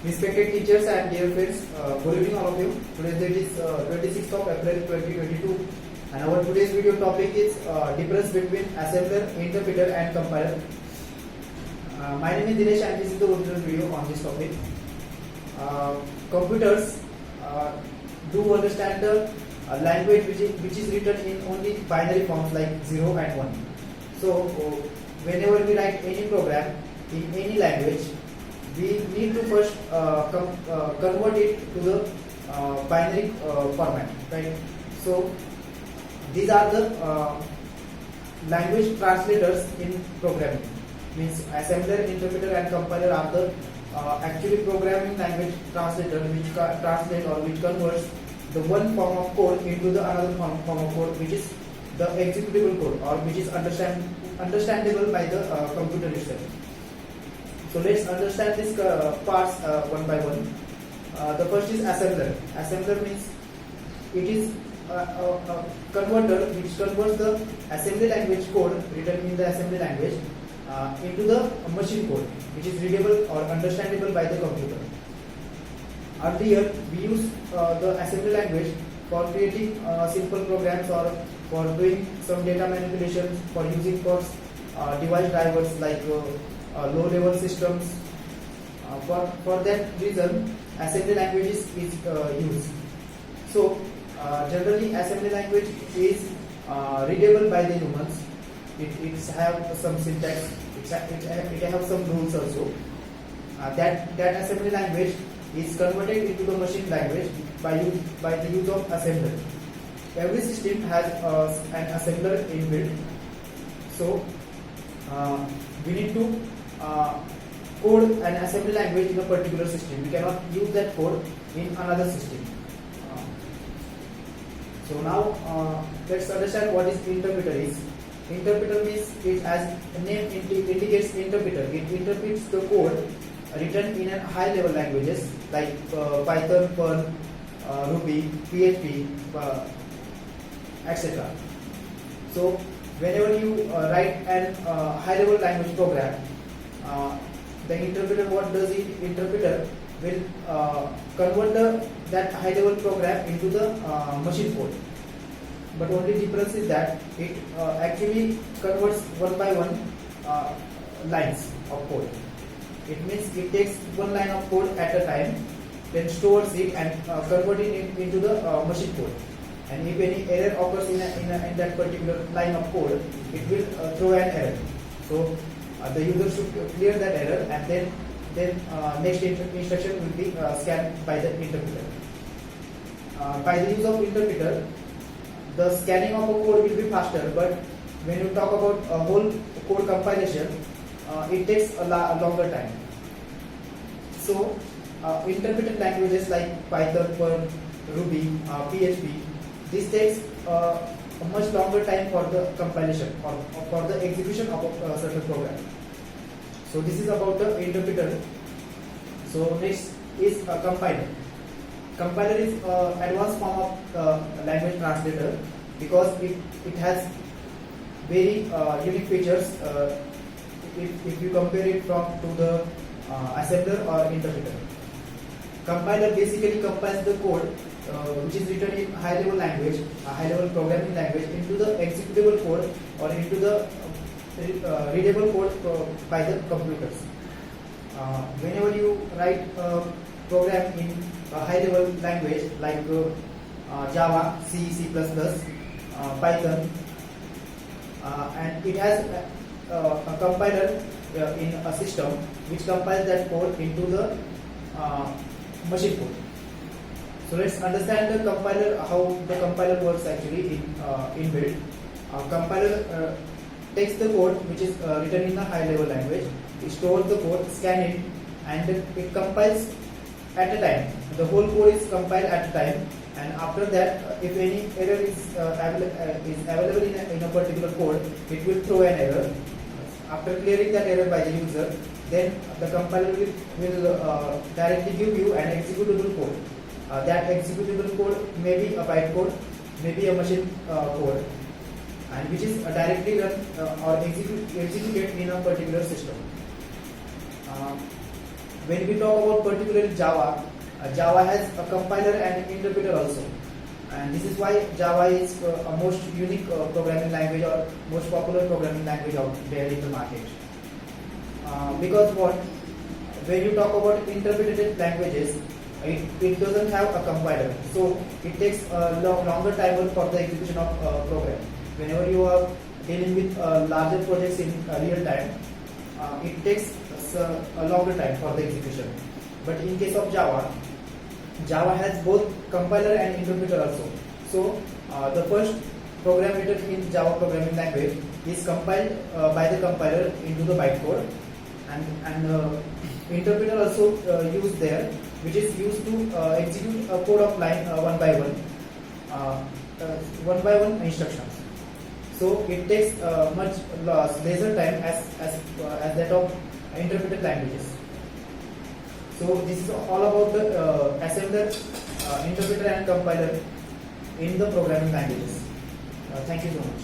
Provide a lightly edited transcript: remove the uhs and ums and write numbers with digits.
Respected teachers and dear friends, good evening all of you. Today's date is 26th of April 2022 and our today's video topic is difference between assembler, interpreter and compiler. My name is Dinesh and this is the original video on this topic. Computers do understand the language which is written in only binary forms like 0 and 1. So whenever we write any program in any language, we need to first convert it to the binary format, right? So these are the language translators in programming. Means assembler, interpreter and compiler are the actually programming language translator which translate or which converts the one form of code into the another form of code, which is the executable code or which is understandable by the computer itself. So let's understand these parts one by one. The first is assembler. Assembler means it is a converter which converts the assembly language code written in the assembly language into the machine code, which is readable or understandable by the computer. Earlier, we used the assembly language for creating simple programs or for doing some data manipulations, for using for device drivers like low-level systems. For that reason, assembly language is used. So, generally, assembly language is readable by the humans. It have some syntax. It have some rules also. That assembly language is converted into the machine language by the use of assembler. Every system has an assembler inbuilt. So we need to code an assembly language in a particular system. We cannot use that code in another system. So now let's understand what is interpreter is. Interpreter means, it as name indicates interpreter. It interprets the code written in a high level languages like Python, Perl, Ruby, PHP, etc. So whenever you write an high level language program, the interpreter, what does it? Interpreter will convert that high level program into the machine code. But only difference is that it actually converts one by one lines of code. It means it takes one line of code at a time, then stores it and converting it into the machine code. And if any error occurs in that particular line of code, it will throw an error. So the user should clear that error, and then next instruction will be scanned by the interpreter. By the use of interpreter, the scanning of a code will be faster, but when you talk about a whole code compilation, it takes a longer time. So interpreted languages like Python, Perl, Ruby, PHP, this takes a much longer time for the compilation or for the execution of a certain program. So this is about the interpreter. So next is a compiler. Compiler is advanced form of language translator because it has very unique features if you compare it to the assembler or interpreter. Compiler basically compiles the code which is written in high level language, high level programming language, into the executable code or into the readable code by the computers. Whenever you write a program in a high level language like Java, C, C++, Python, and it has a compiler in a system which compiles that code into the machine code. So let's understand the compiler, how the compiler works actually in build. Compiler takes the code which is written in a high level language, it stores the code, scan it, and it compiles at a time. The whole code is compiled at a time, and after that, if any error is available in a particular code, it will throw an error. After clearing that error by the user, then the compiler will directly give you an executable code. That executable code may be a bytecode, may be a machine code, and which is directly run or executed in a particular system. when we talk about particularly Java, Java has a compiler and interpreter also, and this is why Java is a most unique programming language or most popular programming language out there in the market. Because what, when you talk about interpreted languages, it doesn't have a compiler, so it takes a longer time for the execution of program. Whenever you are dealing with larger projects in real time, it takes a longer time for the execution. But in case of Java, Java has both compiler and interpreter also. So the first program written in Java programming language is compiled by the compiler into the bytecode, and interpreter also used there, which is used to execute a code of line one by one instructions. So it takes much lesser time as that of interpreted languages. So this is all about the assembler, interpreter and compiler in the programming languages. Thank you so much.